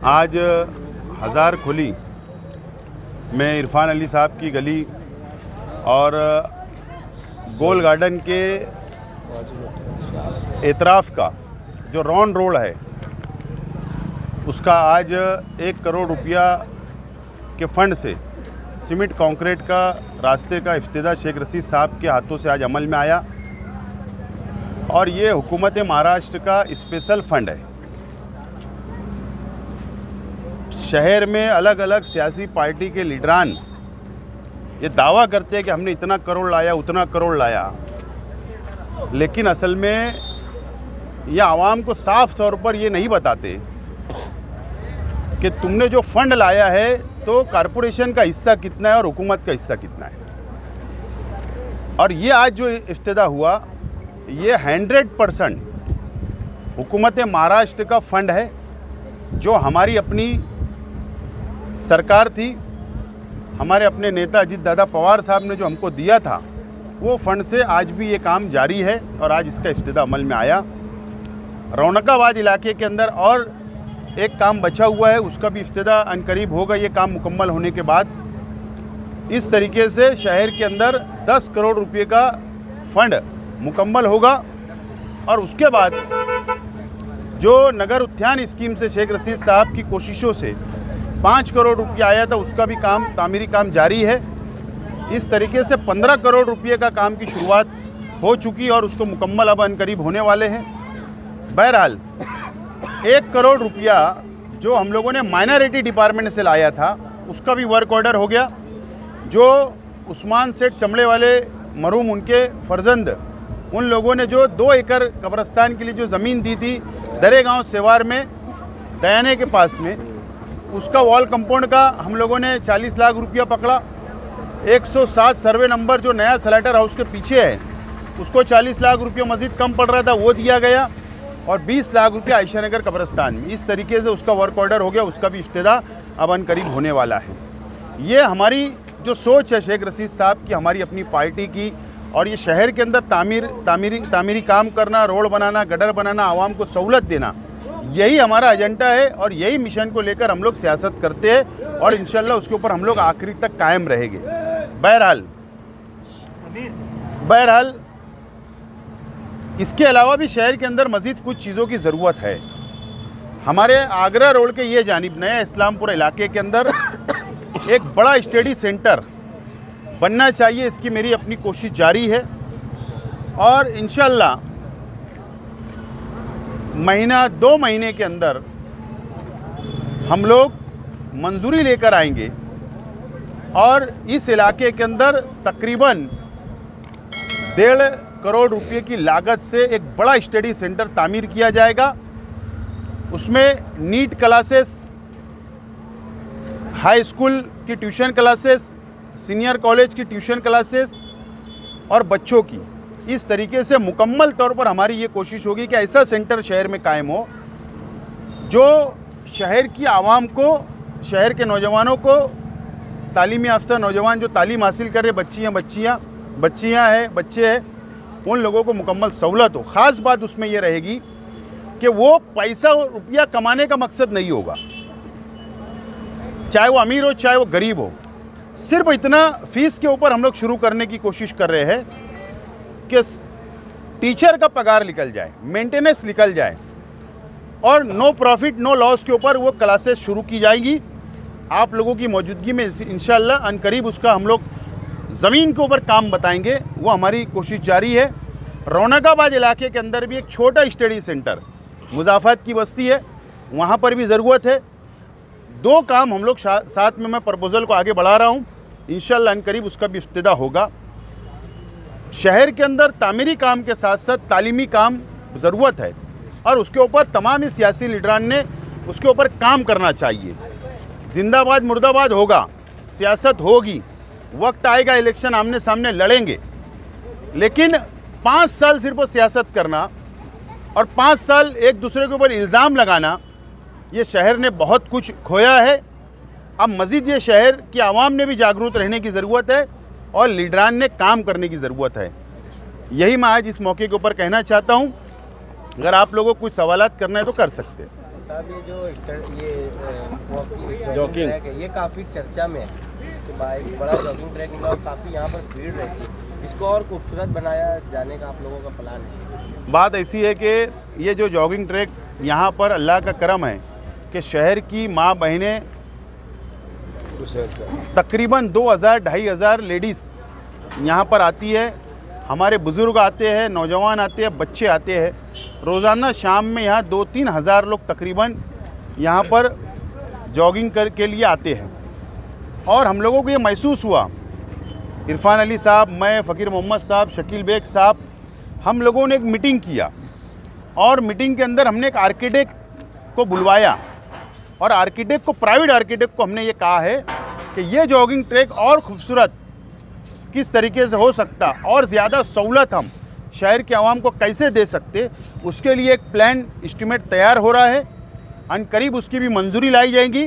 आज हज़ार खुली में इरफान अली साहब की गली और गोल गार्डन के एतराफ़ का जो रॉन रोड है उसका आज 1 करोड़ रुपया के फ़ंड से सीमेंट कंक्रीट का रास्ते का इफ्तिताह शेख रशीद साहब के हाथों से आज अमल में आया। और ये हुकूमत महाराष्ट्र का स्पेशल फ़ंड है। शहर में अलग अलग सियासी पार्टी के लीडरान ये दावा करते हैं कि हमने इतना करोड़ लाया उतना करोड़ लाया, लेकिन असल में ये आवाम को साफ तौर पर ये नहीं बताते कि तुमने जो फंड लाया है तो कॉरपोरेशन का हिस्सा कितना है और हुकूमत का हिस्सा कितना है। और ये आज जो इफ्तिताह हुआ ये 100% हुकूमत महाराष्ट्र का फंड है, जो हमारी अपनी सरकार थी, हमारे अपने नेता अजीत दादा पवार साहब ने जो हमको दिया था वो फंड से आज भी ये काम जारी है। और आज इसका इफ्तिताह अमल में आया। रौनकाबाद इलाके के अंदर और एक काम बचा हुआ है, उसका भी इफ्तिताह अनकरीब होगा। ये काम मुकम्मल होने के बाद इस तरीके से शहर के अंदर 10 करोड़ रुपए का फंड मुकम्मल होगा। और उसके बाद जो नगर उद्यान स्कीम से शेख रशीद साहब की कोशिशों से 5 करोड़ रुपया आया था, उसका भी काम तामीरी काम जारी है। इस तरीके से 15 करोड़ रुपये का काम की शुरुआत हो चुकी और उसको मुकम्मल अब अनकरीब होने वाले हैं। बहरहाल 1 करोड़ रुपया जो हम लोगों ने माइनॉरिटी डिपार्टमेंट से लाया था उसका भी वर्क ऑर्डर हो गया। जो उस्मान सेठ चमड़े वाले मरहूम उनके फर्जंद उन लोगों ने जो 2 एकड़ कब्रस्तान के लिए जो ज़मीन दी थी दरेगांव सेवार में दयाने के पास में, उसका वॉल कंपाउंड का हम लोगों ने 40 लाख रुपया पकड़ा। 107 सर्वे नंबर जो नया स्लाटर हाउस के पीछे है उसको 40 लाख रुपया मज़ीद कम पड़ रहा था, वो दिया गया। और 20 लाख रुपया आयशा नगर कब्रस्तान में। इस तरीके से उसका वर्क ऑर्डर हो गया, उसका भी इफ्तिताह अब अनकरीब होने वाला है। ये हमारी जो सोच है शेख रशीद साहब की, हमारी अपनी पार्टी की, और ये शहर के अंदर तामीरी काम करना, रोड बनाना, गटर बनाना, आवाम को सहूलत देना, यही हमारा एजेंडा है। और यही मिशन को लेकर हम लोग सियासत करते हैं और इंशाल्लाह उसके ऊपर हम लोग आखिरी तक कायम रहेंगे। बहरहाल इसके अलावा भी शहर के अंदर मज़ीद कुछ चीज़ों की ज़रूरत है। हमारे आगरा रोड के ये जानिब नया इस्लामपुर इलाके के अंदर एक बड़ा स्टडी सेंटर बनना चाहिए, इसकी मेरी अपनी कोशिश जारी है। और इंशाल्लाह 2 महीने के अंदर हम लोग मंजूरी लेकर आएंगे और इस इलाके के अंदर तकरीबन 1.5 करोड़ रुपए की लागत से एक बड़ा स्टडी सेंटर तामीर किया जाएगा। उसमें नीट क्लासेस, हाई स्कूल की ट्यूशन क्लासेस, सीनियर कॉलेज की ट्यूशन क्लासेस और बच्चों की, इस तरीके से मुकम्मल तौर पर हमारी ये कोशिश होगी कि ऐसा सेंटर शहर में कायम हो जो शहर की आवाम को, शहर के नौजवानों को, तालीम याफ्ता नौजवान जो तालीम हासिल कर रहे बच्चियाँ हैं, बच्चे हैं, उन लोगों को मुकम्मल सहूलत हो। ख़ास बात उसमें ये रहेगी कि वो पैसा और रुपया कमाने का मकसद नहीं होगा, चाहे वो अमीर हो चाहे वो गरीब हो। सिर्फ इतना फ़ीस के ऊपर हम लोग शुरू करने की कोशिश कर रहे हैं कि टीचर का पगार निकल जाए, मेंटेनेंस निकल जाए और नो प्रॉफिट नो लॉस के ऊपर वो क्लासेस शुरू की जाएगी। आप लोगों की मौजूदगी में इंशाल्लाह अनकरीब उसका हम लोग ज़मीन के ऊपर काम बताएंगे, वो हमारी कोशिश जारी है। रौनकाबाद इलाके के अंदर भी एक छोटा स्टडी सेंटर, मुज़ाफ़त की बस्ती है, वहाँ पर भी ज़रूरत है। 2 काम हम लोग साथ में मैं प्रपोज़ल को आगे बढ़ा रहा हूँ, इंशाल्लाह अनकरीब उसका भी इफ्तिताह होगा। शहर के अंदर तामीरी काम के साथ साथ तालीमी काम ज़रूरत है और उसके ऊपर तमाम ही सियासी लीडरान ने उसके ऊपर काम करना चाहिए। जिंदाबाद मुर्दाबाद होगा, सियासत होगी, वक्त आएगा, इलेक्शन आमने सामने लड़ेंगे, लेकिन 5 साल सिर्फ सियासत करना और 5 साल एक दूसरे के ऊपर इल्ज़ाम लगाना, ये शहर ने बहुत कुछ खोया है। अब मज़ीद ये शहर की आवाम ने भी जागरूक रहने की ज़रूरत है और लीडरान ने काम करने की ज़रूरत है। यही मैं आज इस मौके के ऊपर कहना चाहता हूँ। अगर आप लोगों को कुछ सवालात करना है तो कर सकते हैं। साहब ये जो जॉगिंग ट्रैक है ये काफ़ी चर्चा में है। इसके बाद एक बड़ा जॉगिंग ट्रैक निकला और काफ़ी यहाँ पर भीड़ रहती है। इसको और खूबसूरत बनाया जाने का आप लोगों का प्लान है? बात ऐसी है कि ये जो जॉगिंग ट्रैक यहाँ पर अल्लाह का करम है कि शहर की माँ बहनें तकरीबन 2000-2500 लेडीज़ यहाँ पर आती है। हमारे बुज़ुर्ग आते हैं, नौजवान आते हैं, बच्चे आते हैं। रोज़ाना शाम में यहाँ 2-3 हज़ार लोग तकरीबन यहाँ पर जॉगिंग के लिए आते हैं। और हम लोगों को ये महसूस हुआ, इरफान अली साहब, मैं, फ़कीर मोहम्मद साहब, शकील बेग साहब, हम लोगों ने एक मीटिंग किया और मीटिंग के अंदर हमने एक आर्किटेक्ट को बुलवाया और आर्किटेक्ट को, प्राइवेट आर्किटेक्ट को हमने ये कहा है कि ये जॉगिंग ट्रैक और ख़ूबसूरत किस तरीके से हो सकता और ज़्यादा सहूलत हम शहर के आवाम को कैसे दे सकते, उसके लिए एक प्लान एस्टीमेट तैयार हो रहा है। अनकरीब उसकी भी मंजूरी लाई जाएगी